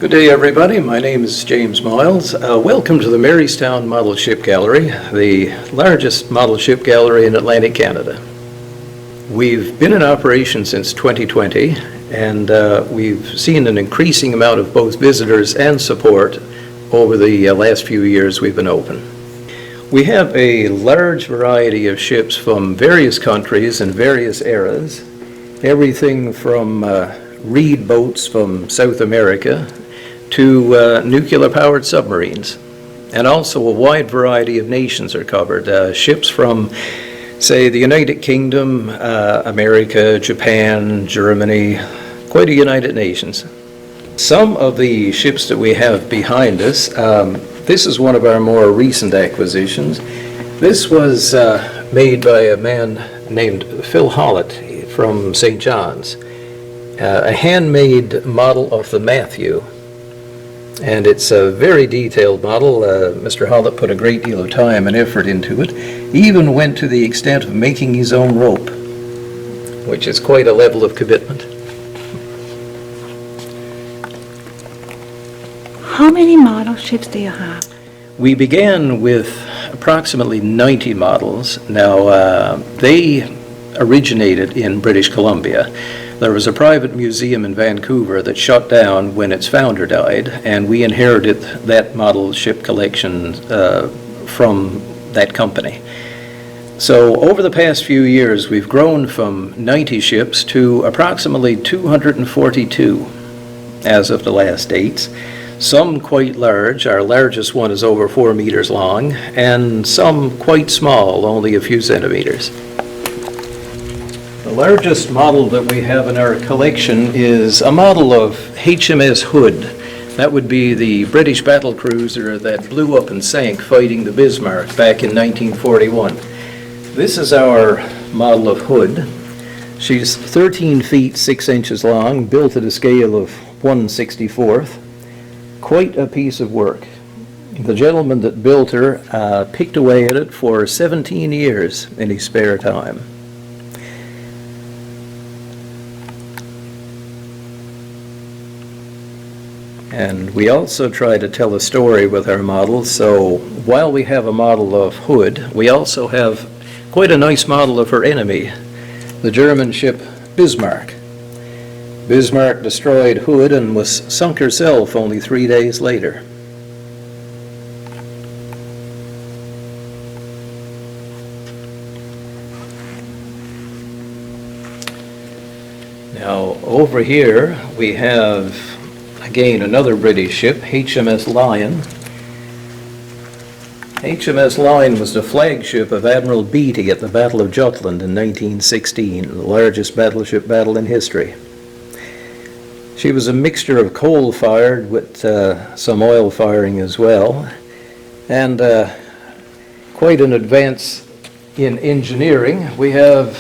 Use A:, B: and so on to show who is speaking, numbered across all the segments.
A: Good day, everybody. My name is James Miles. Welcome to the Marystown Model Ship Gallery, the largest model ship gallery in Atlantic Canada. We've been in operation since 2020, and we've seen an increasing amount of both visitors and support over the last few years we've been open. We have a large variety of ships from various countries and various eras, everything from reed boats from South America to nuclear-powered submarines. And also a wide variety of nations are covered. Ships from, say, the United Kingdom, America, Japan, Germany, quite a United Nations. Some of the ships that we have behind us, this is one of our more recent acquisitions. This was made by a man named Ville from St. John's, a handmade model of the Matthew. And it's a very detailed model. Mr. Hollett put a great deal of time and effort into it. He even went to the extent of making his own rope, which is quite a level of commitment.
B: How many model ships do you have?
A: We began with approximately 90 models. Now, they originated in British Columbia. There was a private museum in Vancouver that shut down when its founder died, and we inherited that model ship collection from that company. So over the past few years, we've grown from 90 ships to approximately 242 as of the last dates. Some quite large. Our largest one is over 4 meters long, and some quite small, only a few centimeters. The largest model that we have in our collection is a model of HMS Hood. That would be the British battle cruiser that blew up and sank fighting the Bismarck back in 1941. This is our model of Hood. She's 13 feet 6 inches long, built at a scale of 1/64. Quite a piece of work. The gentleman that built her picked away at it for 17 years in his spare time. And we also try to tell a story with our models, so while we have a model of Hood, we also have quite a nice model of her enemy, the German ship Bismarck. Bismarck destroyed Hood and was sunk herself only 3 days later. Now, over here we have again another British ship, HMS Lion. HMS Lion was the flagship of Admiral Beatty at the Battle of Jutland in 1916, the largest battleship battle in history. She was a mixture of coal-fired with some oil firing as well, and quite an advance in engineering. We have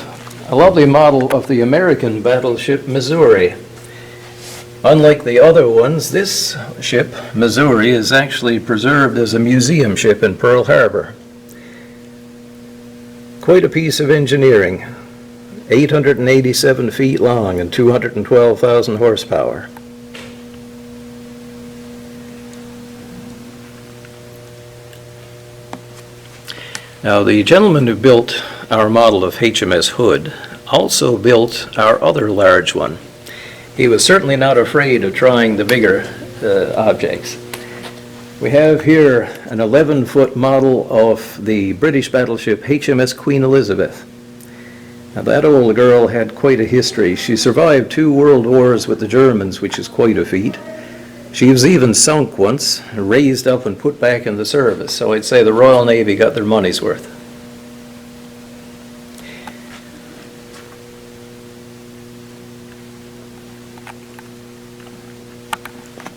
A: a lovely model of the American battleship Missouri. Unlike the other ones, this ship, Missouri, is actually preserved as a museum ship in Pearl Harbor. Quite a piece of engineering. 887 feet long and 212,000 horsepower. Now, the gentleman who built our model of HMS Hood also built our other large one. He was certainly not afraid of trying the bigger objects. We have here an 11-foot model of the British battleship HMS Queen Elizabeth. Now, that old girl had quite a history. She survived 2 world wars with the Germans, which is quite a feat. She was even sunk once, raised up and put back in the service. So I'd say the Royal Navy got their money's worth.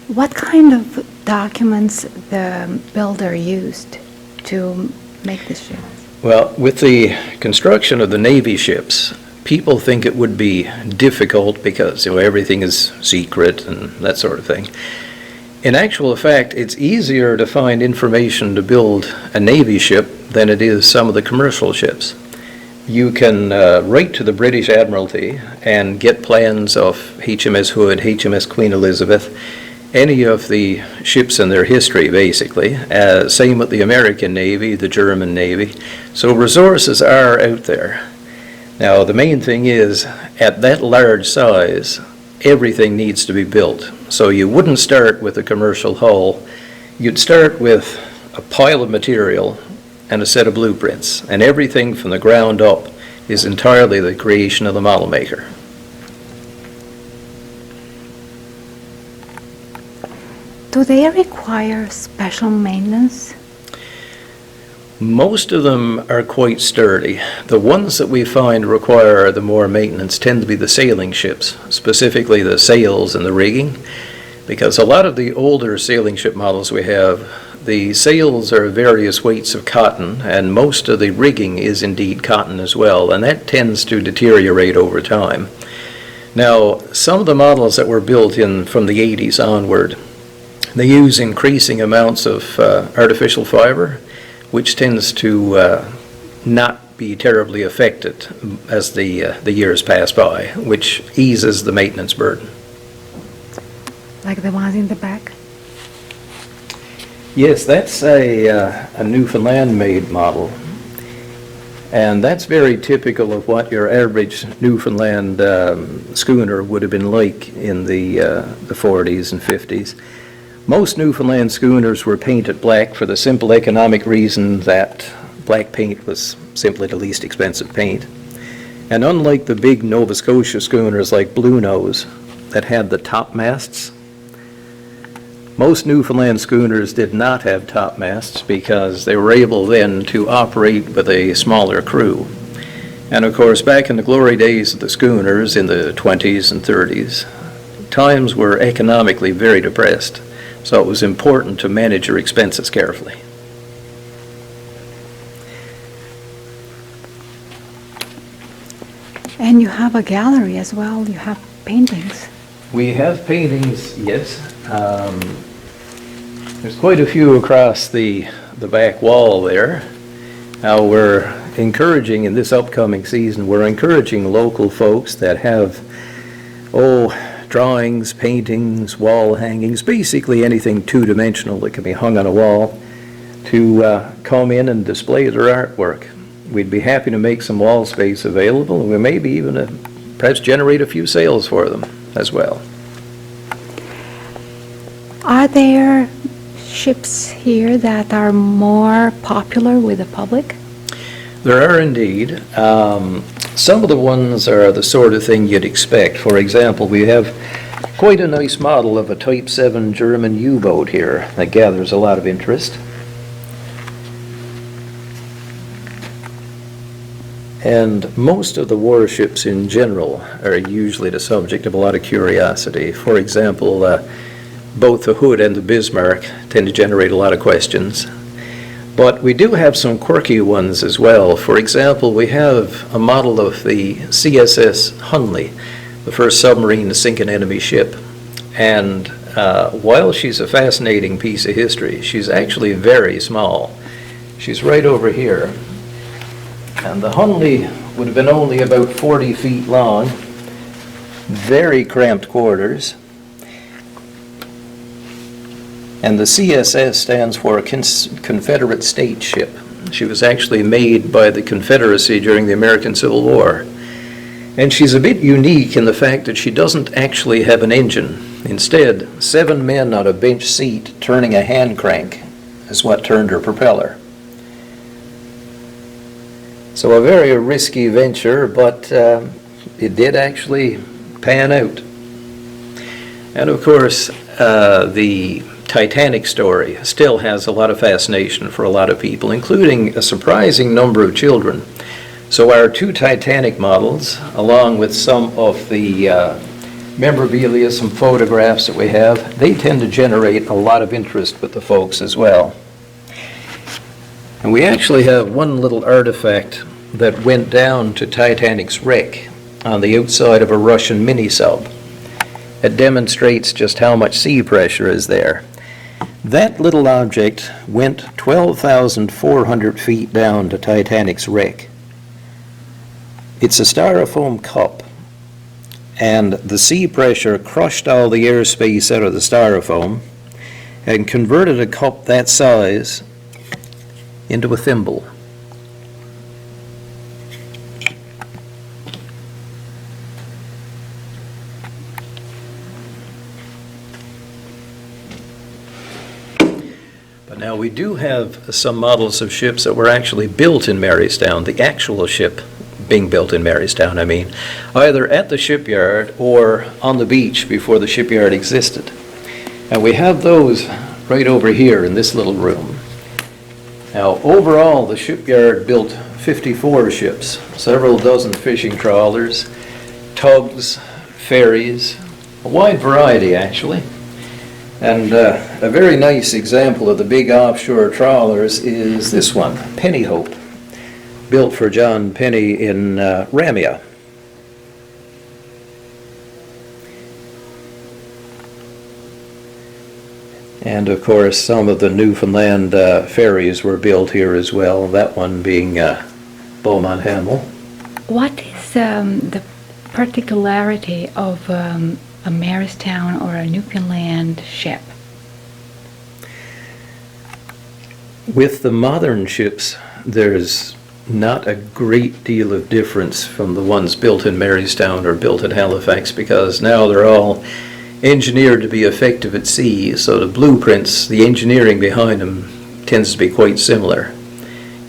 B: What kind of documents the builder used to make this ship?
A: Well, with the construction of the Navy ships, people think it would be difficult because everything is secret and that sort of thing. In actual fact, it's easier to find information to build a Navy ship than it is some of the commercial ships. You can write to the British Admiralty and get plans of HMS Hood, HMS Queen Elizabeth, any of the ships in their history, basically. Same with the American Navy, the German Navy. So resources are out there. Now, the main thing is, at that large size, everything needs to be built. So you wouldn't start with a commercial hull. You'd start with a pile of material and a set of blueprints, and everything from the ground up is entirely the creation of the model maker.
B: Do they require special maintenance?
A: Most of them are quite sturdy. The ones that we find require the more maintenance tend to be the sailing ships, specifically the sails and the rigging, because a lot of the older sailing ship models we have, the sails are various weights of cotton, and most of the rigging is indeed cotton as well, and that tends to deteriorate over time. Now, some of the models that were built in from the 80s onward, they use increasing amounts of artificial fiber, which tends to not be terribly affected as the years pass by, which eases the maintenance burden.
B: Like the ones in the back?
A: Yes, that's a Newfoundland-made model, and that's very typical of what your average Newfoundland schooner would have been like in the 40s and 50s. Most Newfoundland schooners were painted black for the simple economic reason that black paint was simply the least expensive paint. And unlike the big Nova Scotia schooners like Bluenose that had the topmasts, most Newfoundland schooners did not have topmasts because they were able then to operate with a smaller crew. And of course, back in the glory days of the schooners in the 20s and 30s, times were economically very depressed. So it was important to manage your expenses carefully.
B: And you have a gallery as well, you have paintings.
A: We have paintings, yes. There's quite a few across the back wall there. Now we're encouraging, in this upcoming season, we're encouraging local folks that have, drawings, paintings, wall hangings, basically anything two-dimensional that can be hung on a wall, to come in and display their artwork. We'd be happy to make some wall space available, and we may be even perhaps generate a few sales for them as well.
B: Are there ships here that are more popular with the public?
A: There are indeed. Some of the ones are the sort of thing you'd expect. For example, we have quite a nice model of a Type 7 German U-boat here that gathers a lot of interest. And most of the warships in general are usually the subject of a lot of curiosity. For example, both the Hood and the Bismarck tend to generate a lot of questions. But we do have some quirky ones as well. For example, we have a model of the CSS Hunley, the first submarine to sink an enemy ship. And while she's a fascinating piece of history, she's actually very small. She's right over here. And the Hunley would have been only about 40 feet long, very cramped quarters. And the CSS stands for Confederate State Ship. She was actually made by the Confederacy during the American Civil War. And she's a bit unique in the fact that she doesn't actually have an engine. Instead, 7 men on a bench seat turning a hand crank is what turned her propeller. So a very risky venture, but it did actually pan out. And of course, the Titanic story still has a lot of fascination for a lot of people, including a surprising number of children. So our 2 Titanic models, along with some of the memorabilia, some photographs that we have, they tend to generate a lot of interest with the folks as well. And we actually have one little artifact that went down to Titanic's wreck on the outside of a Russian mini-sub. It demonstrates just how much sea pressure is there. That little object went 12,400 feet down to Titanic's wreck. It's a styrofoam cup, and the sea pressure crushed all the airspace out of the styrofoam and converted a cup that size into a thimble. But now we do have some models of ships that were actually built in Marystown, the actual ship being built in Marystown, I mean, either at the shipyard or on the beach before the shipyard existed. And we have those right over here in this little room. Now, overall, the shipyard built 54 ships, several dozen fishing trawlers, tugs, ferries, a wide variety, actually. And a very nice example of the big offshore trawlers is this one, Penny Hope, built for John Penny in Ramia. And of course, some of the Newfoundland ferries were built here as well, that one being Beaumont Hamel.
B: What is the particularity of a Marystown or a Newfoundland ship?
A: With the modern ships, there's not a great deal of difference from the ones built in Marystown or built in Halifax, because now they're all engineered to be effective at sea, so the blueprints, the engineering behind them tends to be quite similar.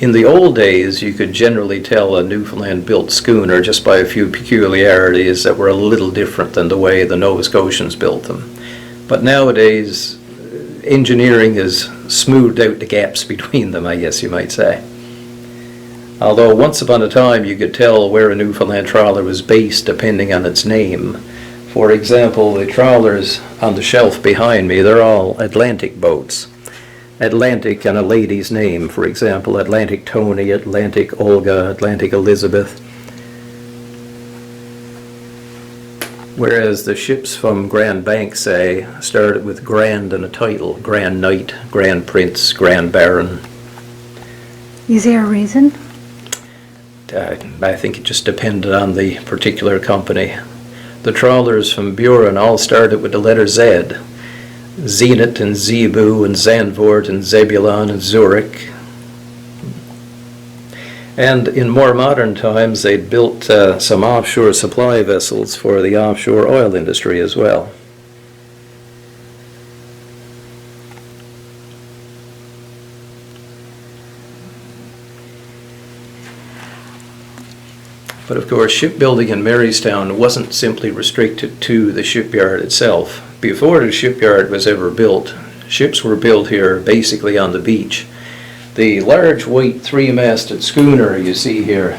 A: In the old days, you could generally tell a Newfoundland-built schooner just by a few peculiarities that were a little different than the way the Nova Scotians built them. But nowadays, engineering has smoothed out the gaps between them, I guess you might say. Although once upon a time you could tell where a Newfoundland trawler was based depending on its name. For example, the trawlers on the shelf behind me, they're all Atlantic boats. Atlantic and a lady's name, for example, Atlantic Tony, Atlantic Olga, Atlantic Elizabeth. Whereas the ships from Grand Bank, say, started with Grand and a title, Grand Knight, Grand Prince, Grand Baron.
B: Is there a reason?
A: I think it just depended on the particular company. The trawlers from Burin all started with the letter Z. Zenit and Zebu and Zandvoort and Zebulon and Zurich. And in more modern times, they'd built some offshore supply vessels for the offshore oil industry as well. But of course, shipbuilding in Marystown wasn't simply restricted to the shipyard itself. Before the shipyard was ever built, ships were built here basically on the beach. The large white three-masted schooner you see here,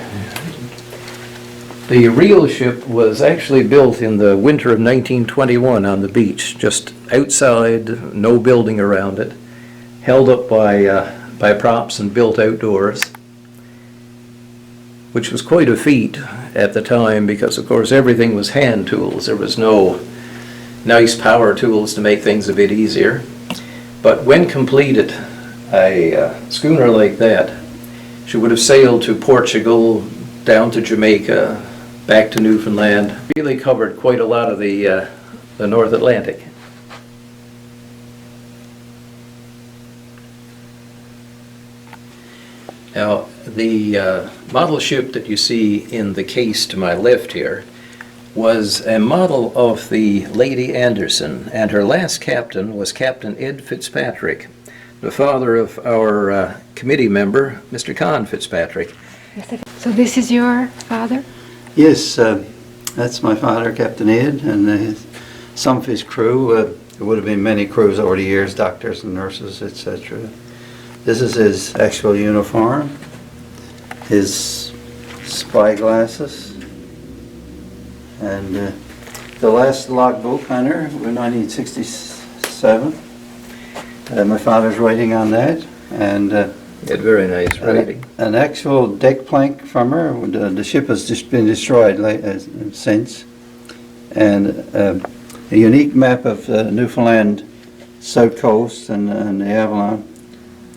A: the real ship was actually built in the winter of 1921 on the beach, just outside, no building around it, held up by props and built outdoors, which was quite a feat at the time because, of course, everything was hand tools. There was no nice power tools to make things a bit easier. But when completed, a schooner like that, she would have sailed to Portugal, down to Jamaica, back to Newfoundland, really covered quite a lot of the North Atlantic. Now, the model ship that you see in the case to my left here was a model of the Lady Anderson, and her last captain was Captain Ed Fitzpatrick, the father of our committee member, Mr. Con Fitzpatrick.
B: So this is your father?
C: Yes, that's my father, Captain Ed, and some of his crew. There would have been many crews over the years, doctors and nurses, etc. This is his actual uniform, his spy glasses, and the last logbook on her was 1967. My father's writing on that, and
A: Had very nice writing.
C: an actual deck plank from her. The ship has just been destroyed since, and a unique map of the Newfoundland south coast and the Avalon,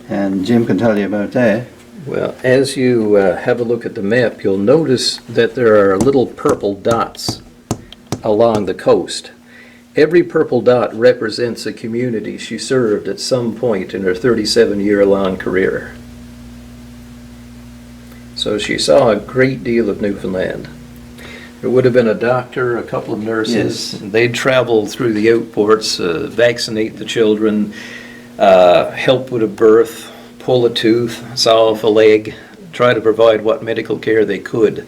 C: and Jim can tell you about that.
A: Well, as you have a look at the map, you'll notice that there are little purple dots along the coast. Every purple dot represents a community she served at some point in her 37-year-long career. So she saw a great deal of Newfoundland. There would have been a doctor, a couple of nurses.
C: Yes.
A: They'd travel through the outports, vaccinate the children, help with a birth, pull a tooth, saw off a leg, try to provide what medical care they could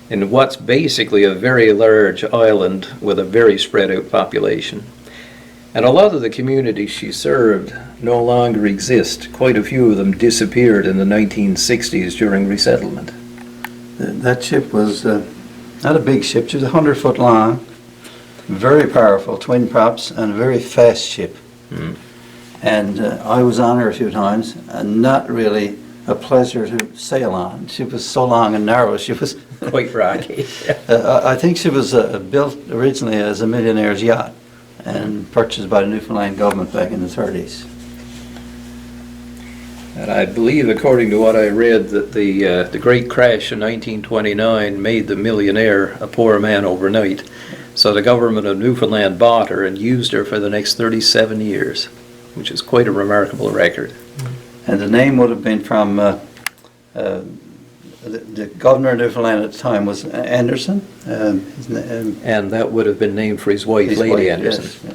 A: in what's basically a very large island with a very spread out population. And a lot of the communities she served no longer exist. Quite a few of them disappeared in the 1960s during resettlement.
C: That ship was not a big ship, she was 100 foot long, very powerful, twin props, and a very fast ship. And I was on her a few times, and not really a pleasure to sail on. She was so long and narrow, she was...
A: Quite rocky.
C: I think she was built originally as a millionaire's yacht and purchased by the Newfoundland government back in the 30s.
A: And I believe, according to what I read, that the great crash in 1929 made the millionaire a poor man overnight. So the government of Newfoundland bought her and used her for the next 37 years, which is quite a remarkable record.
C: And the name would have been from the governor of Newfoundland at the time was Anderson.
A: And that would have been named for his wife,
C: his
A: Lady
C: wife,
A: Anderson.
C: yes, yeah.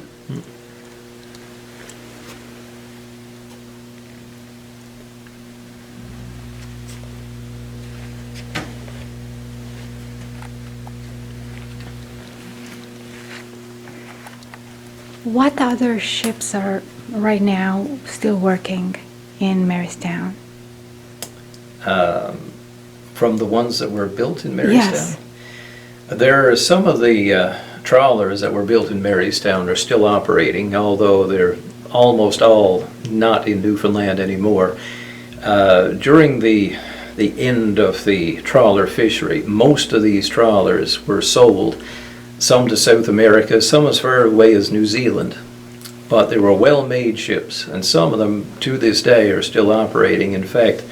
B: What other ships are right now still working in Marystown?
A: From the ones that were built in Marystown?
B: Yes.
A: There are some of the trawlers that were built in Marystown are still operating, although they're almost all not in Newfoundland anymore. During the end of the trawler fishery, most of these trawlers were sold, some to South America, some as far away as New Zealand. But they were well-made ships, and some of them to this day are still operating. In fact,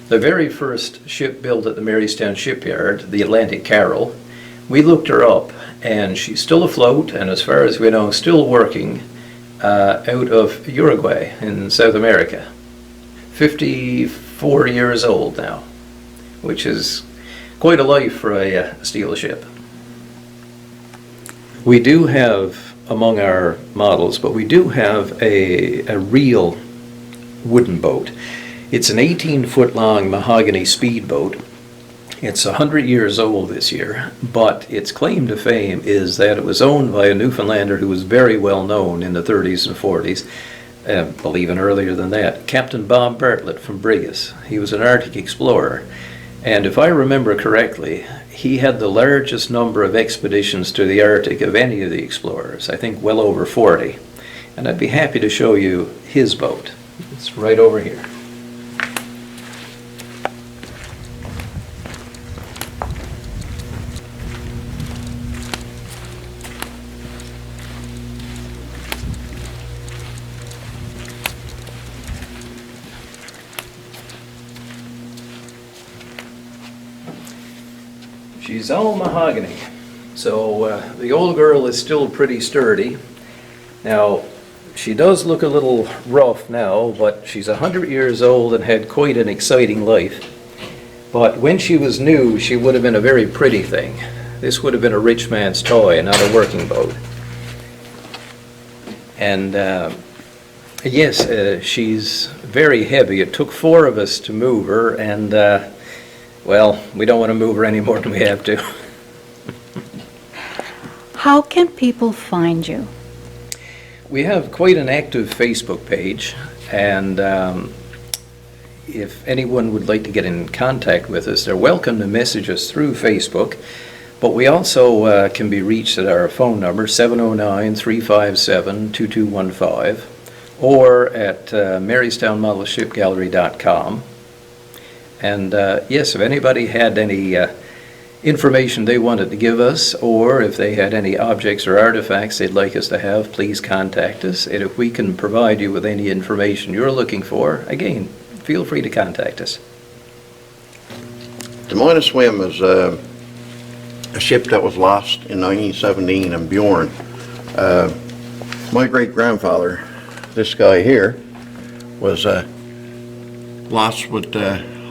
A: the very first ship built at the Marystown shipyard, the Atlantic Carol, we looked her up, and she's still afloat, and as far as we know, still working out of Uruguay in South America. 54 years old now, which is quite a life for a steel ship. We do have among our models, but we do have a real wooden boat. It's an 18-foot long mahogany speedboat. It's 100 years old this year, but its claim to fame is that it was owned by a Newfoundlander who was very well known in the 30s and 40s, well, even earlier than that, Captain Bob Bartlett from Brigus. He was an Arctic explorer, and if I remember correctly, he had the largest number of expeditions to the Arctic of any of the explorers, I think well over 40. And I'd be happy to show you his boat. It's right over here. She's all mahogany, so the old girl is still pretty sturdy. Now, she does look a little rough now, but she's 100 years old and had quite an exciting life. But when she was new, she would have been a very pretty thing. This would have been a rich man's toy, not a working boat. And yes, she's very heavy. It took 4 of us to move her, and well, we don't want to move her any more than we have to.
B: How can people find you?
A: We have quite an active Facebook page, and if anyone would like to get in contact with us, they're welcome to message us through Facebook, but we also can be reached at our phone number, 709-357-2215, or at MarystownModelShipGallery.com. And yes, if anybody had any information they wanted to give us, or if they had any objects or artifacts they'd like us to have, please contact us. And if we can provide you with any information you're looking for, again, feel free to contact us.
D: Des Moines Swim is a ship that was lost in 1917 in Burin. My great-grandfather, this guy here, was lost with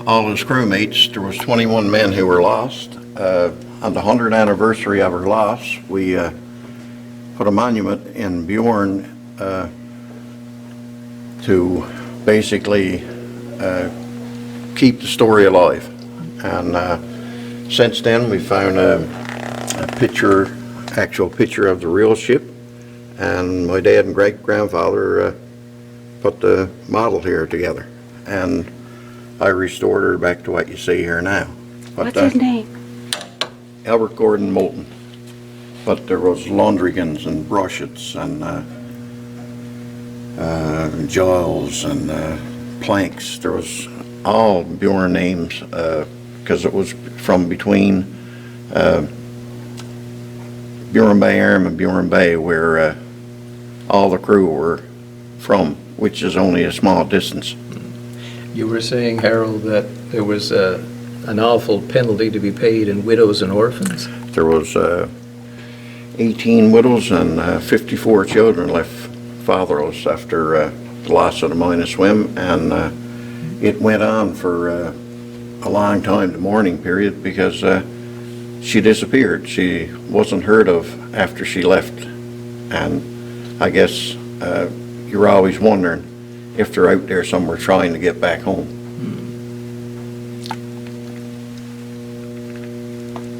D: all his crewmates. There was 21 men who were lost. On the 100th anniversary of our loss, we put a monument in Burin to basically keep the story alive. And since then, we found a picture, actual picture of the real ship, and my dad and great-grandfather put the model here together, and I restored her back to what you see here now. But,
B: What's his name?
D: Albert Gordon Moulton. But there was laundrygans and brochets and Giles and planks. There was all Burin names because it was from between Burin Bay Arm and Burin Bay where all the crew were from, which is only a small distance.
A: You were saying, Harold, that there was an awful penalty to be paid in widows and orphans?
D: There was 18 widows and 54 children left fatherless after the loss of the mine and swim, and it went on for a long time, the mourning period, because she disappeared. She wasn't heard of after she left, and I guess you're always wondering if they're out there somewhere trying to get back home.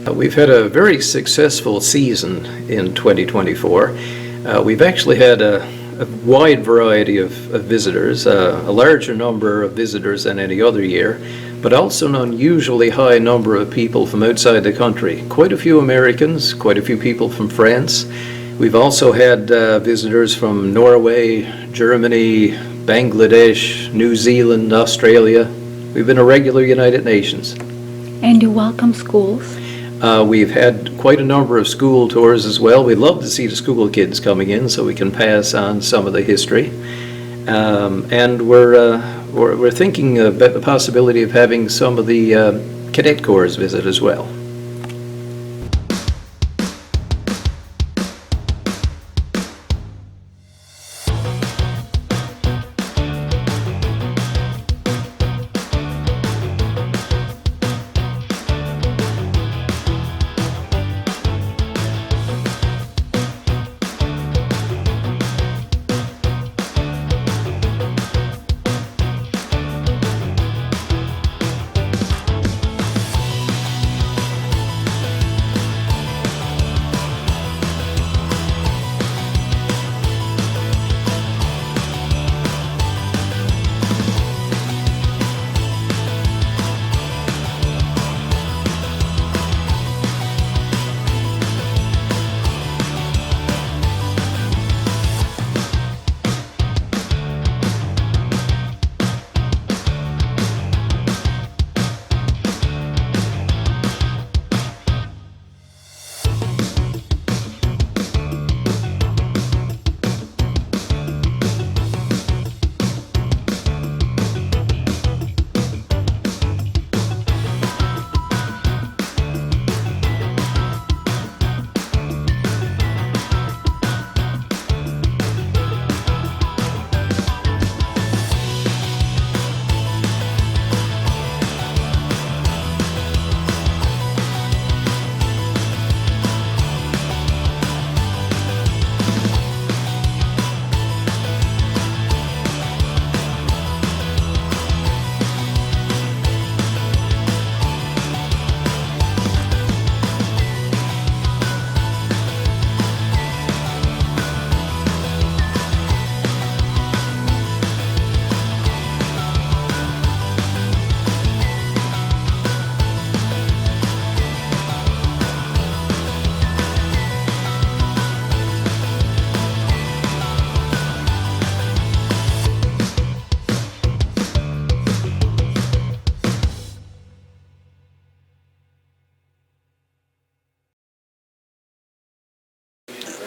A: We've had a very successful season in 2024. We've actually had a wide variety of visitors, a larger number of visitors than any other year, but also an unusually high number of people from outside the country. Quite a few Americans, quite a few people from France. We've also had visitors from Norway, Germany, Bangladesh, New Zealand, Australia. We've been a regular United Nations.
B: And you welcome schools?
A: We've had quite a number of school tours as well. We'd love to see the school kids coming in so we can pass on some of the history. And we're thinking about the possibility of having some of the cadet corps visit as well.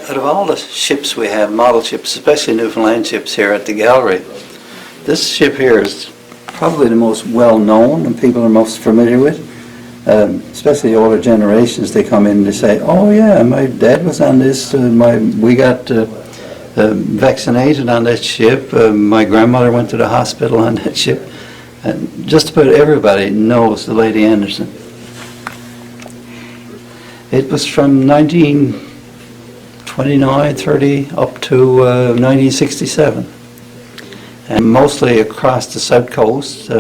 C: Out of all the ships we have, model ships, especially Newfoundland ships here at the gallery, this ship here is probably the most well-known and people are most familiar with. especially older generations, they come in and they say, oh yeah, my dad was on this, we got vaccinated on that ship, my grandmother went to the hospital on that ship. And just about everybody knows the Lady Anderson. It was from 1929, 30 up to 1967. And mostly across the south coast,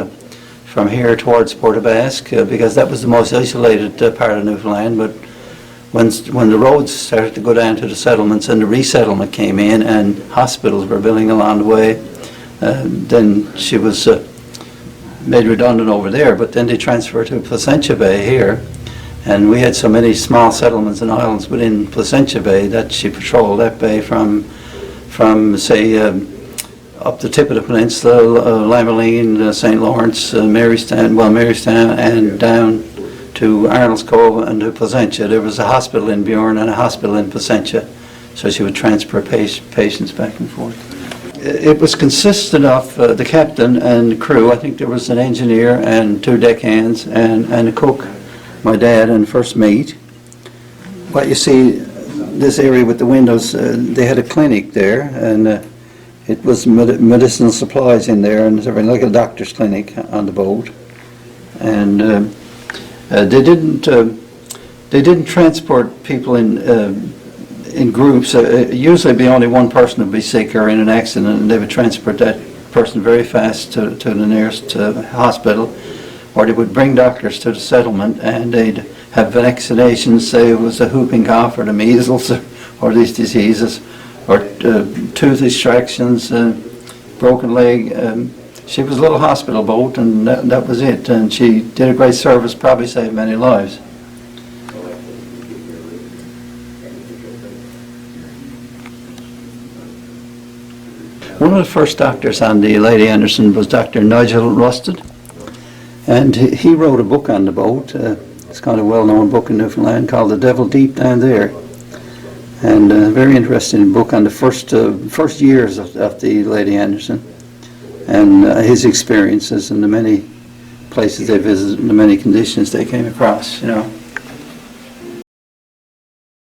C: from here towards Port aux Basques, because that was the most isolated part of Newfoundland. But when the roads started to go down to the settlements and the resettlement came in and hospitals were building along the way, then she was made redundant over there, but then they transferred to Placentia Bay here, and we had so many small settlements and islands within Placentia Bay that she patrolled that bay from say up the tip of the peninsula, Lamoline, St. Lawrence, Marystown, and down to Arnold's Cove and to Placentia. There was a hospital in Burin and a hospital in Placentia, so she would transfer patients back and forth. It was consisted of the captain and the crew. I think there was an engineer and 2 deckhands and a cook, my dad and first mate. What you see, this area with the windows, they had a clinic there, and it was medicinal supplies in there, and everything, like a doctor's clinic on the boat. And they didn't transport people in groups. Usually be only one person would be sick or in an accident, and they would transport that person very fast to the nearest hospital, or they would bring doctors to the settlement and they'd have vaccinations, say it was a whooping cough or the measles or these diseases, or tooth extractions, broken leg. She was a little hospital boat, and that was it, and she did a great service, probably saved many lives. One of the first doctors on the Lady Anderson was Dr. Nigel Rusted, and he wrote a book on the boat. It's kind of a well-known book in Newfoundland called The Devil Deep Down There, and a very interesting book on the first years of the Lady Anderson and his experiences and the many places they visited and the many conditions they came across, you know.